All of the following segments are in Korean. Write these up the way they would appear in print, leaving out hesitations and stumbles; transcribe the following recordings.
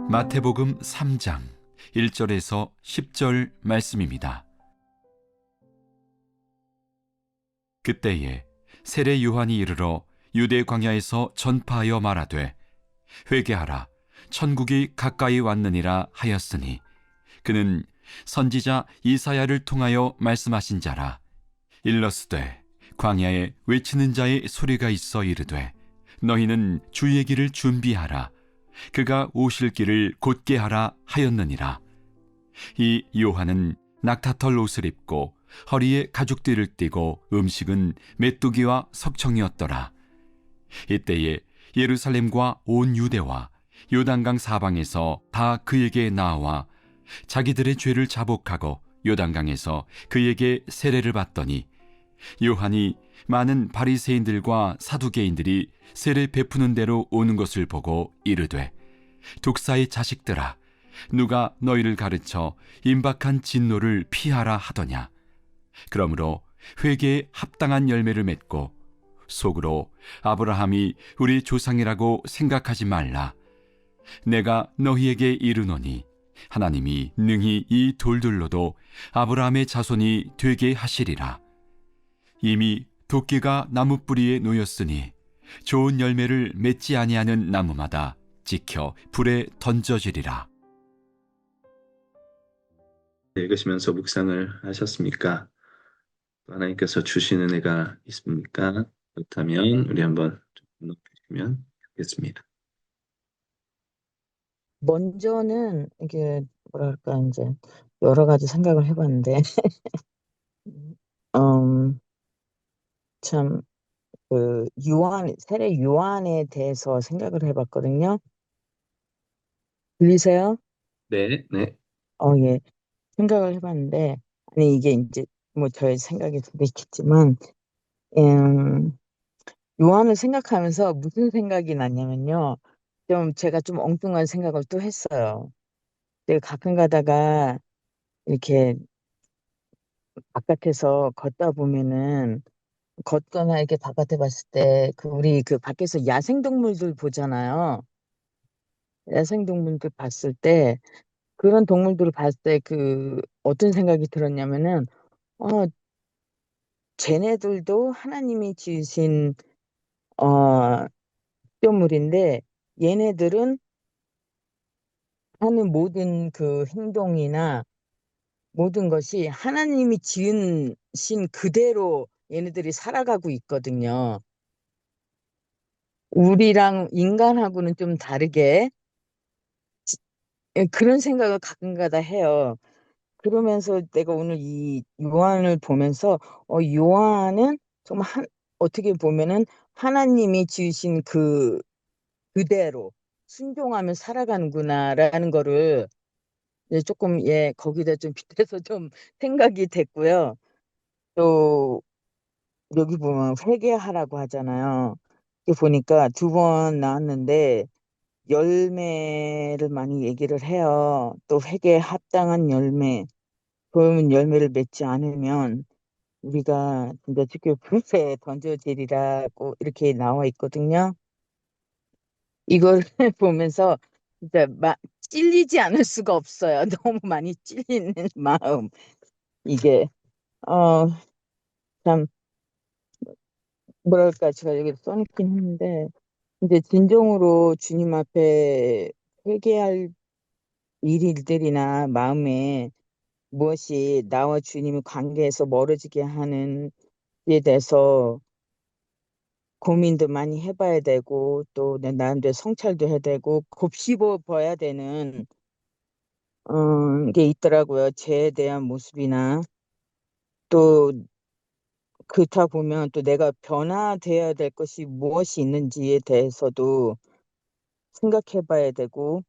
마태복음 3장 1절에서 10절 말씀입니다. 그때에 세례 요한이 이르러 유대 광야에서 전파하여 말하되 회개하라 천국이 가까이 왔느니라 하였으니 그는 선지자 이사야를 통하여 말씀하신 자라. 일러스되 광야에 외치는 자의 소리가 있어 이르되 너희는 주의 길을 준비하라 그가 오실 길을 곧게 하라 하였느니라. 이 요한은 낙타털 옷을 입고 허리에 가죽띠를 띠고 음식은 메뚜기와 석청이었더라. 이때에 예루살렘과 온 유대와 요단강 사방에서 다 그에게 나와 자기들의 죄를 자복하고 요단강에서 그에게 세례를 받더니 요한이 많은 바리새인들과 사두개인들이 세례 베푸는 대로 오는 것을 보고 이르되 독사의 자식들아 누가 너희를 가르쳐 임박한 진노를 피하라 하더냐. 그러므로 회개에 합당한 열매를 맺고 속으로 아브라함이 우리 조상이라고 생각하지 말라. 내가 너희에게 이르노니 하나님이 능히 이 돌들로도 아브라함의 자손이 되게 하시리라. 이미 도끼가 나무 뿌리에 놓였으니 좋은 열매를 맺지 아니하는 나무마다 지켜 불에 던져지리라. 읽으시면서 묵상을 하셨습니까? 또 하나님께서 주신 은혜가 있습니까? 그렇다면 우리 한번 좀 높이시면 좋겠습니다. 먼저는 이게 뭐랄까 이제 여러 가지 생각을 해봤는데 참 그 세례 요한에 대해서 생각을 해봤거든요. 들리세요? 네, 네. 예. 생각을 해봤는데 아니 이게 이제 뭐 저의 생각일 수도 있겠지만 요한을 생각하면서 무슨 생각이 났냐면요. 제가 좀 엉뚱한 생각을 또 했어요. 근데 가끔 가다가 이렇게 바깥에서 걷다 보면은 걷거나 이렇게 바깥에 봤을 때 우리 밖에서 야생동물들 보잖아요. 야생동물들 봤을 때 그런 동물들을 봤을 때 어떤 생각이 들었냐면은 어 쟤네들도 하나님이 지으신 피조물인데 얘네들은 하는 모든 행동이나 모든 것이 하나님이 지으신 그대로 얘네들이 살아가고 있거든요. 우리랑 인간하고는 좀 다르게 그런 생각을 가끔가다 해요. 그러면서 내가 오늘 이 요한을 보면서 요한은 정말 어떻게 보면은 하나님이 지으신 그대로 순종하며 살아가는구나라는 거를 조금 거기다 좀 빗대서 좀 생각이 됐고요. 또 여기 보면 회개하라고 하잖아요. 이렇게 보니까 2번 나왔는데 열매를 많이 얘기를 해요. 또 회개에 합당한 열매. 그러면 열매를 맺지 않으면 우리가 진짜 지켜 불에 던져지리라고 이렇게 나와 있거든요. 이걸 보면서 진짜 찔리지 않을 수가 없어요. 너무 많이 찔리는 마음. 이게 참 뭐랄까 제가 여기 써놓긴 했는데 이제 진정으로 주님 앞에 회개할 일들이나 마음에 무엇이 나와 주님의 관계에서 멀어지게 하는 에 대해서 고민도 많이 해봐야 되고 또 내 나름대로 성찰도 해야 되고 곱씹어 봐야 되는 게 있더라고요. 죄에 대한 모습이나 또 그렇다 보면 또 내가 변화되어야 될 것이 무엇이 있는지에 대해서도 생각해 봐야 되고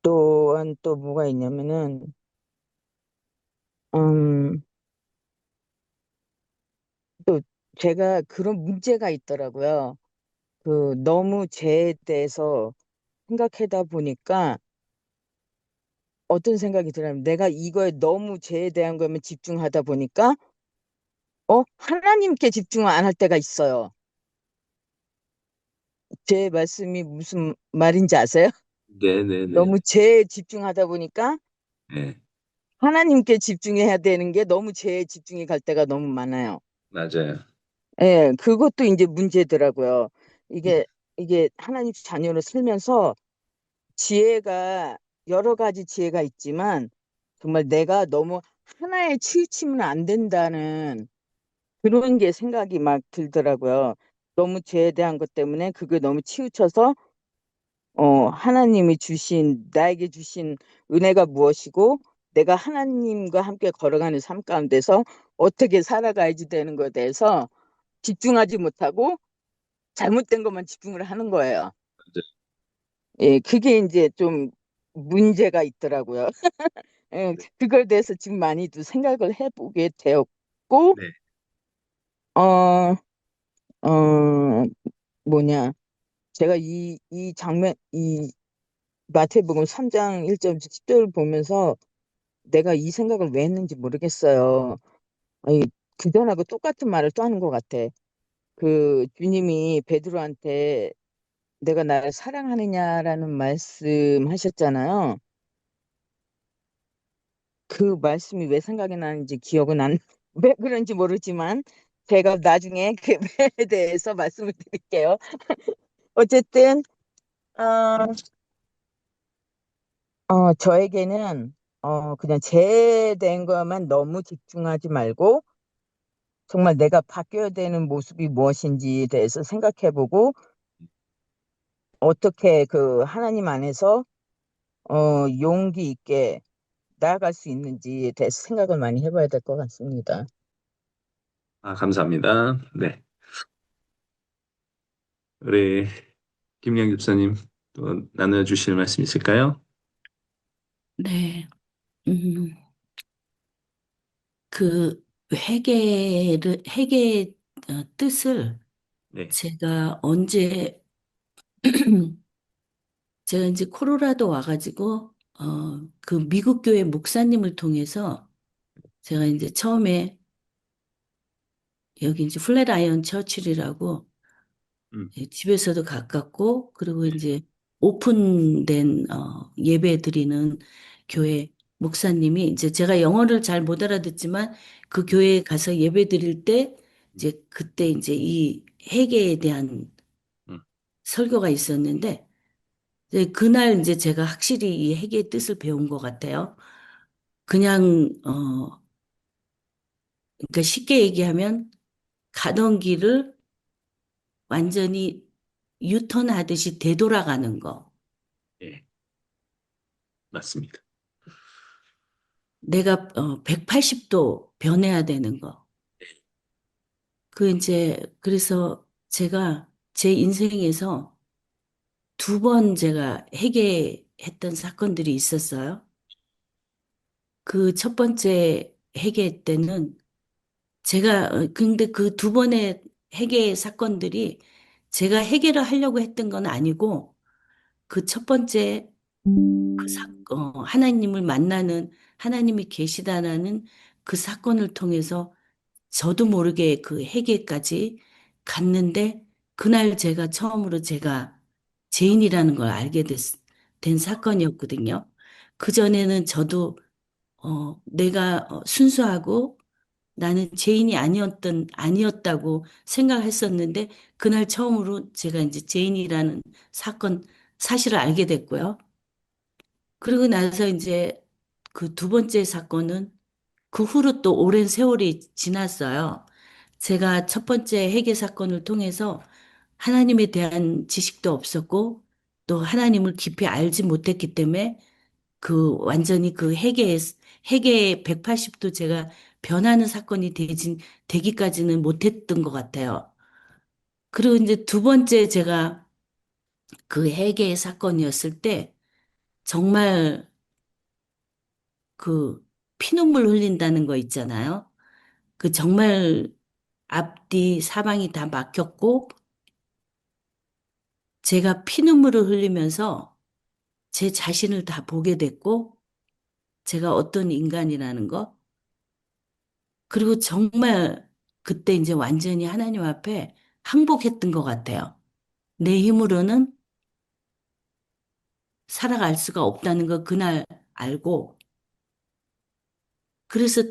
또한 또 뭐가 있냐면은 음, 또 제가 그런 문제가 있더라고요. 너무 죄에 대해서 생각하다 보니까 어떤 생각이 들어요. 내가 이거에 너무 죄에 대한 거면 집중하다 보니까 하나님께 집중을 안 할 때가 있어요. 제 말씀이 무슨 말인지 아세요? 네네네. 너무 죄에 집중하다 보니까 네, 하나님께 집중해야 되는 게 너무 죄에 집중이 갈 때가 너무 많아요. 맞아요. 예, 그것도 이제 문제더라고요. 이게, 이게 하나님 자녀로 살면서 지혜가, 여러 가지 지혜가 있지만, 정말 내가 너무 하나에 치우치면 안 된다는 그런 게 생각이 막 들더라고요. 너무 죄에 대한 것 때문에 그게 너무 치우쳐서, 하나님이 주신, 나에게 주신 은혜가 무엇이고, 내가 하나님과 함께 걸어가는 삶 가운데서 어떻게 살아가야지 되는 것에 대해서 집중하지 못하고 잘못된 것만 집중을 하는 거예요. 예, 그게 이제 좀 문제가 있더라고요. 예, 그걸 대해서 지금 많이도 생각을 해보게 되었고, 네. 어, 어, 뭐냐. 제가 이 장면, 이 마태복음 3장 1절 10절을 보면서 내가 이 생각을 왜 했는지 모르겠어요. 아니, 그전하고 똑같은 말을 또 하는 것 같아. 그 주님이 베드로한테 내가 나를 사랑하느냐라는 말씀 하셨잖아요. 그 말씀이 왜 생각이 나는지 기억은 안, 왜 그런지 모르지만 제가 나중에 그에 대해서 말씀을 드릴게요. 어쨌든, 어, 저에게는, 그냥 제된 것만 너무 집중하지 말고 정말 내가 바뀌어야 되는 모습이 무엇인지에 대해서 생각해보고 어떻게 그 하나님 안에서, 용기 있게 나아갈 수 있는지에 대해서 생각을 많이 해봐야 될 것 같습니다. 아, 감사합니다. 네. 우리 김영 집사님 또 나눠주실 말씀 있을까요? 네. 음, 그 회개의 뜻을 네. 제가 언제, 제가 이제 콜로라도 와가지고, 그 미국 교회 목사님을 통해서 제가 이제 처음에 여기 이제 플랫아이언 처치라고 음, 예, 집에서도 가깝고, 그리고 이제 오픈된, 예배 드리는 교회 목사님이 이제 제가 영어를 잘 못 알아듣지만 그 교회에 가서 예배 드릴 때 이제 그때 이제 이 회개에 대한 음, 설교가 있었는데 이제 그날 이제 제가 확실히 이 회개의 뜻을 배운 것 같아요. 그냥, 그러니까 쉽게 얘기하면 가던 길을 완전히 유턴하듯이 되돌아가는 거. 예, 맞습니다. 내가 180도 변해야 되는 거. 그 이제 그래서 제가 제 인생에서 두 번 제가 회개했던 사건들이 있었어요. 그 첫 번째 회개 때는 제가 근데 그 두 번의 회개 사건들이 제가 해결을 하려고 했던 건 아니고 그 첫 번째 하나님을 만나는 하나님이 계시다라는 그 사건을 통해서 저도 모르게 그 회개까지 갔는데 그날 제가 처음으로 제가 죄인이라는 걸 알게 된 사건이었거든요. 그전에는 저도 내가 순수하고 나는 죄인이 아니었다고 생각했었는데 그날 처음으로 제가 이제 죄인이라는 사실을 알게 됐고요. 그리고 나서 이제 그 두 번째 사건은 그 후로 또 오랜 세월이 지났어요. 제가 첫 번째 회개 사건을 통해서 하나님에 대한 지식도 없었고 또 하나님을 깊이 알지 못했기 때문에 그 완전히 그 회개의 180도 제가 변하는 사건이 되기까지는 못했던 것 같아요. 그리고 이제 두 번째 제가 그 회개의 사건이었을 때 정말 그 피눈물 흘린다는 거 있잖아요. 그 정말 앞뒤 사방이 다 막혔고 제가 피눈물을 흘리면서 제 자신을 다 보게 됐고 제가 어떤 인간이라는 거 그리고 정말 그때 이제 완전히 하나님 앞에 항복했던 것 같아요. 내 힘으로는 살아갈 수가 없다는 거 그날 알고, 그래서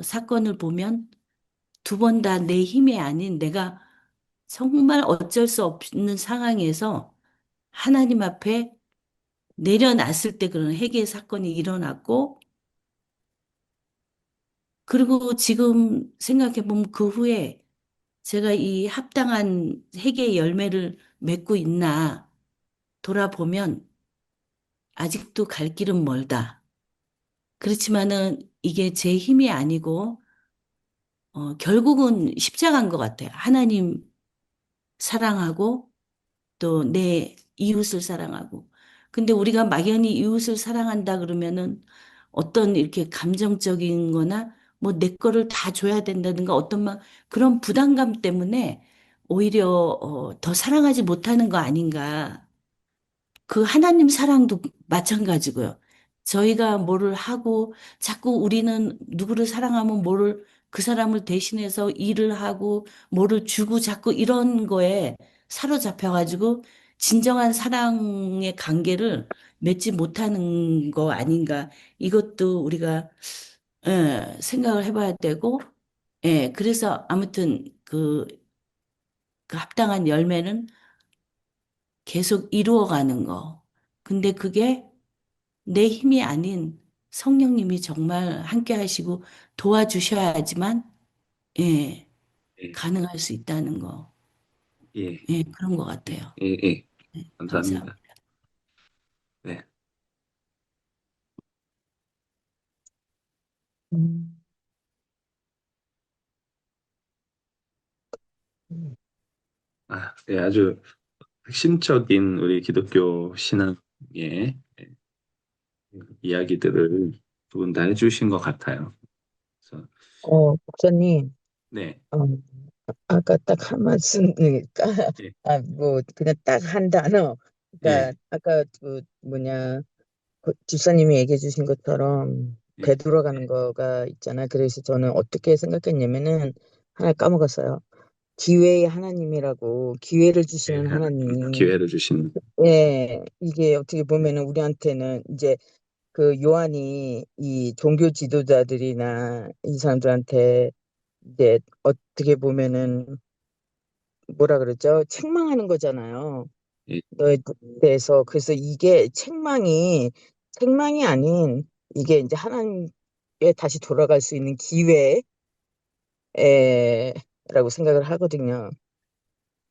사건을 보면 두 번 다 내 힘이 아닌 내가 정말 어쩔 수 없는 상황에서 하나님 앞에 내려놨을 때 그런 회개 사건이 일어났고, 그리고 지금 생각해보면 그 후에 제가 이 합당한 회개의 열매를 맺고 있나 돌아보면 아직도 갈 길은 멀다. 그렇지만은 이게 제 힘이 아니고, 결국은 십자가인 것 같아요. 하나님 사랑하고 또 내 이웃을 사랑하고. 근데 우리가 막연히 이웃을 사랑한다 그러면은 어떤 이렇게 감정적인 거나 뭐 내 거를 다 줘야 된다든가 어떤 막 그런 부담감 때문에 오히려 더 사랑하지 못하는 거 아닌가. 그 하나님 사랑도 마찬가지고요. 저희가 뭐를 하고 자꾸 우리는 누구를 사랑하면 뭐를 그 사람을 대신해서 일을 하고 뭐를 주고 자꾸 이런 거에 사로잡혀가지고 진정한 사랑의 관계를 맺지 못하는 거 아닌가. 이것도 우리가 생각을 해봐야 되고, 그래서 아무튼 그 합당한 열매는 계속 이루어가는 거. 근데 그게 내 힘이 아닌 성령님이 정말 함께 하시고 도와주셔야지만, 예, 예, 가능할 수 있다는 거. 예, 예, 그런 것 예, 같아요. 예, 예. 네, 감사합니다. 감사합니다. 네. 음, 음. 예, 아주 핵심적인 우리 기독교 신앙의 이야기들을 두 분 다 해주신 것 같아요. 그래서, 목사님, 네, 어, 아까 딱 한 말씀, 예, 뭐, 그냥 딱 한 단어. 그러니까, 예, 아까 그 집사님이 얘기해 주신 것처럼 예. 되돌아가는 거가 있잖아. 그래서 저는 어떻게 생각했냐면은, 하나 까먹었어요. 기회의 하나님이라고, 기회를 예, 주시는 하나님. 기회를 주신, 예, 이게 어떻게 보면은 우리한테는 이제 그 요한이 이 종교 지도자들이나 이 사람들한테 이제 어떻게 보면은 뭐라 그러죠? 책망하는 거잖아요. 예, 너에 대해서. 그래서 이게 책망이 아닌 이게 이제 하나님께 다시 돌아갈 수 있는 기회라고 생각을 하거든요.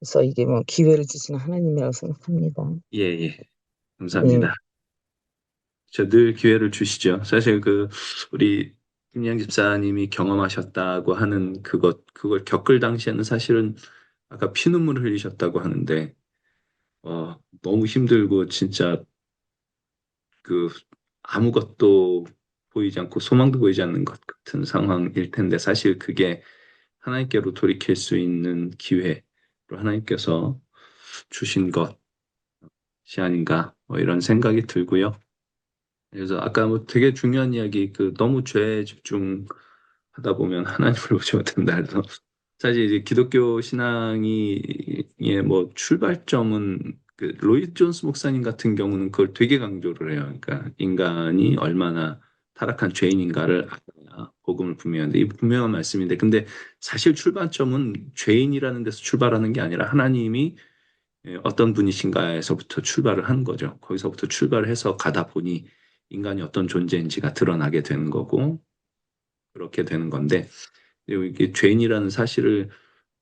그래서 이게 뭐 기회를 주시는 하나님이라고 생각합니다. 예, 예. 예. 감사합니다. 저 늘 기회를 주시죠. 사실 우리 김양 집사님이 경험하셨다고 하는 그걸 겪을 당시에는 사실은 아까 피눈물을 흘리셨다고 하는데, 너무 힘들고 진짜 그 아무것도 보이지 않고 소망도 보이지 않는 것 같은 상황일 텐데 사실 그게 하나님께로 돌이킬 수 있는 기회로 하나님께서 주신 것이 아닌가 뭐 이런 생각이 들고요. 그래서 아까 뭐 되게 중요한 이야기 너무 죄에 집중하다 보면 하나님을 보지 못한다. 그래서 사실 이제 기독교 신앙이 뭐 출발점은 로이드 존스 목사님 같은 경우는 그걸 되게 강조를 해요. 그러니까 인간이 얼마나 타락한 죄인인가를 알아야 복음을 분명한데 이 분명한 말씀인데 근데 사실 출발점은 죄인이라는 데서 출발하는 게 아니라 하나님이 어떤 분이신가에서부터 출발을 하는 거죠. 거기서부터 출발을 해서 가다 보니 인간이 어떤 존재인지가 드러나게 되는 거고 그렇게 되는 건데 이게 죄인이라는 사실을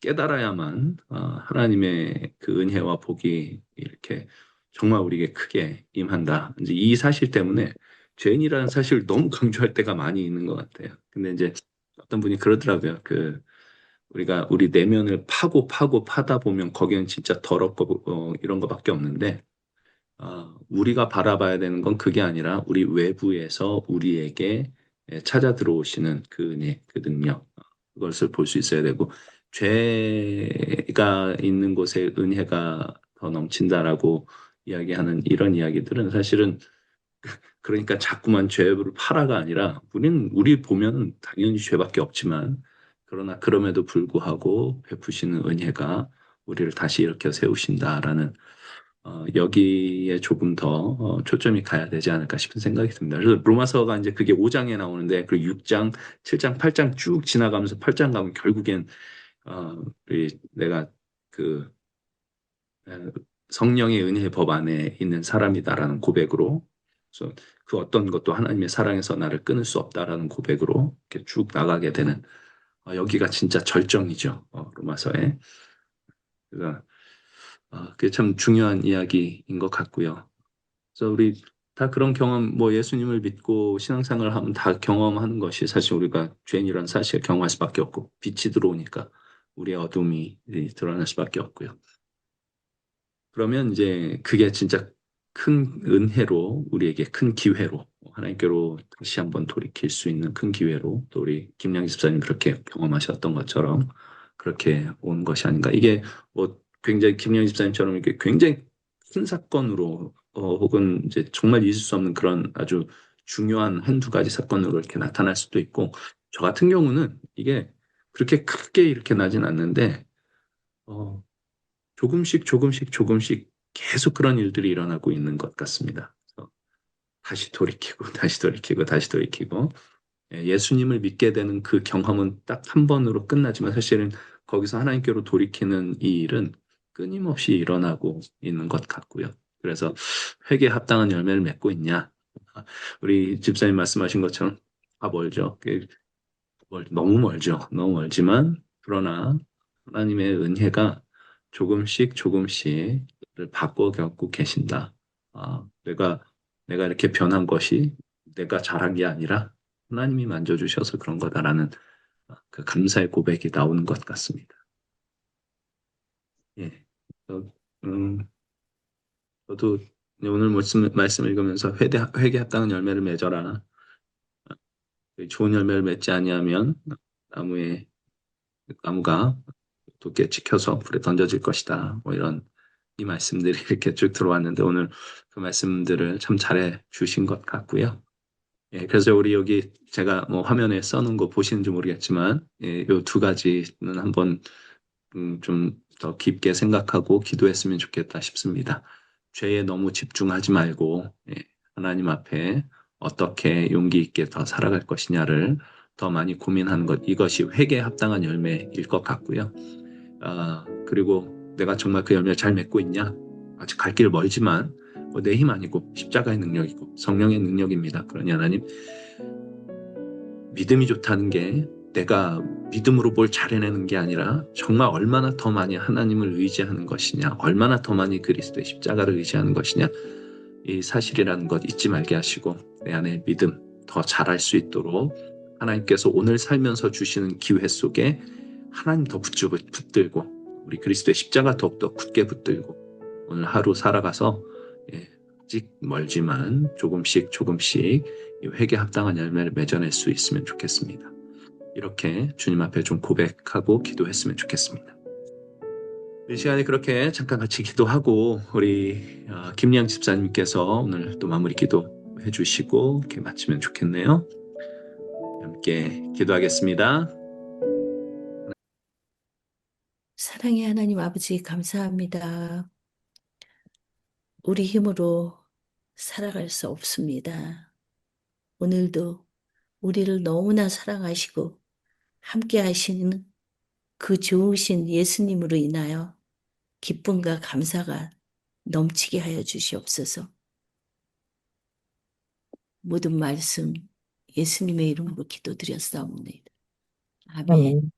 깨달아야만 하나님의 그 은혜와 복이 이렇게 정말 우리에게 크게 임한다. 이제 이 사실 때문에 죄인이라는 사실을 너무 강조할 때가 많이 있는 것 같아요. 근데 이제 어떤 분이 그러더라고요. 우리가 우리 내면을 파고 파고 파다 보면 거기는 진짜 더럽고 이런 거밖에 없는데 우리가 바라봐야 되는 건 그게 아니라 우리 외부에서 우리에게 찾아 들어오시는 그 은혜, 그 능력, 그것을 볼 수 있어야 되고, 죄가 있는 곳에 은혜가 더 넘친다라고 이야기하는 이런 이야기들은 사실은 그러니까 자꾸만 죄를 팔아가 아니라 우리 보면 당연히 죄밖에 없지만 그러나 그럼에도 불구하고 베푸시는 은혜가 우리를 다시 일으켜 세우신다라는 여기에 조금 더 초점이 가야 되지 않을까 싶은 생각이 듭니다. 그래서 로마서가 이제 그게 5장에 나오는데 그 6장, 7장, 8장 쭉 지나가면서 8장 가면 결국엔 내가 그 성령의 은혜의 법 안에 있는 사람이다라는 고백으로, 그래서 그 어떤 것도 하나님의 사랑에서 나를 끊을 수 없다라는 고백으로 이렇게 쭉 나가게 되는, 여기가 진짜 절정이죠. 로마서에. 그래서 그게 참 중요한 이야기인 것 같고요. 그래서 우리 다 그런 경험, 뭐 예수님을 믿고 신앙생활을 하면 다 경험하는 것이 사실 우리가 죄인이라는 사실을 경험할 수밖에 없고, 빛이 들어오니까 우리의 어둠이 드러날 수밖에 없고요. 그러면 이제 그게 진짜 큰 은혜로, 우리에게 큰 기회로, 하나님께로 다시 한번 돌이킬 수 있는 큰 기회로, 또 우리 김양기 집사님 그렇게 경험하셨던 것처럼 그렇게 온 것이 아닌가. 이게 뭐 굉장히 김양기 집사님처럼 이렇게 굉장히 큰 사건으로, 혹은 이제 정말 잊을 수 없는 그런 아주 중요한 한두 가지 사건으로 이렇게 나타날 수도 있고, 저 같은 경우는 이게 그렇게 크게 이렇게 나진 않는데, 어, 조금씩 조금씩 조금씩 계속 그런 일들이 일어나고 있는 것 같습니다. 그래서 다시 돌이키고 다시 돌이키고 다시 돌이키고, 예수님을 믿게 되는 그 경험은 딱 한 번으로 끝나지만 사실은 거기서 하나님께로 돌이키는 이 일은 끊임없이 일어나고 있는 것 같고요. 그래서 회개에 합당한 열매를 맺고 있냐? 우리 집사님 말씀하신 것처럼 멀죠. 너무 멀죠. 너무 멀지만, 그러나 하나님의 은혜가 조금씩 조금씩 를 바꿔가고 계신다. 내가 이렇게 변한 것이 내가 잘한 게 아니라 하나님이 만져주셔서 그런 거다라는 그 감사의 고백이 나오는 것 같습니다. 예. 저, 음, 저도 오늘 말씀 읽으면서 회개 합당한 열매를 맺어라. 좋은 열매를 맺지 아니하면 나무에 나무가 돋게 찍혀서 불에 던져질 것이다. 뭐 이런 이 말씀들이 이렇게 쭉 들어왔는데, 오늘 그 말씀들을 참 잘해 주신 것 같고요. 예, 그래서 우리 여기 제가 뭐 화면에 써놓은 거 보시는지 모르겠지만, 예, 요 두 가지는 한번 좀 더 깊게 생각하고 기도했으면 좋겠다 싶습니다. 죄에 너무 집중하지 말고, 예, 하나님 앞에 어떻게 용기 있게 더 살아갈 것이냐를 더 많이 고민하는 것, 이것이 회개에 합당한 열매일 것 같고요. 그리고 내가 정말 그 열매를 잘 맺고 있냐? 아직 갈 길 멀지만 내 힘 아니고 십자가의 능력이고 성령의 능력입니다. 그러니 하나님, 믿음이 좋다는 게 내가 믿음으로 뭘 잘해내는 게 아니라 정말 얼마나 더 많이 하나님을 의지하는 것이냐, 얼마나 더 많이 그리스도의 십자가를 의지하는 것이냐, 이 사실이라는 것 잊지 말게 하시고 내 안에 믿음 더 잘할 수 있도록 하나님께서 오늘 살면서 주시는 기회 속에 하나님 더 붙들고 우리 그리스도의 십자가 더욱더 굳게 붙들고 오늘 하루 살아가서, 예, 아직 멀지만 조금씩 조금씩 이 회개 합당한 열매를 맺어낼 수 있으면 좋겠습니다. 이렇게 주님 앞에 좀 고백하고 기도했으면 좋겠습니다. 이 시간에 그렇게 잠깐 같이 기도하고 우리 김양 집사님께서 오늘 또 마무리 기도해 주시고 이렇게 마치면 좋겠네요. 함께 기도하겠습니다. 사랑의 하나님 아버지 감사합니다. 우리 힘으로 살아갈 수 없습니다. 오늘도 우리를 너무나 사랑하시고 함께 하시는 그 좋으신 예수님으로 인하여 기쁨과 감사가 넘치게 하여 주시옵소서. 모든 말씀 예수님의 이름으로 기도드렸사옵나이다. 아멘. 아멘.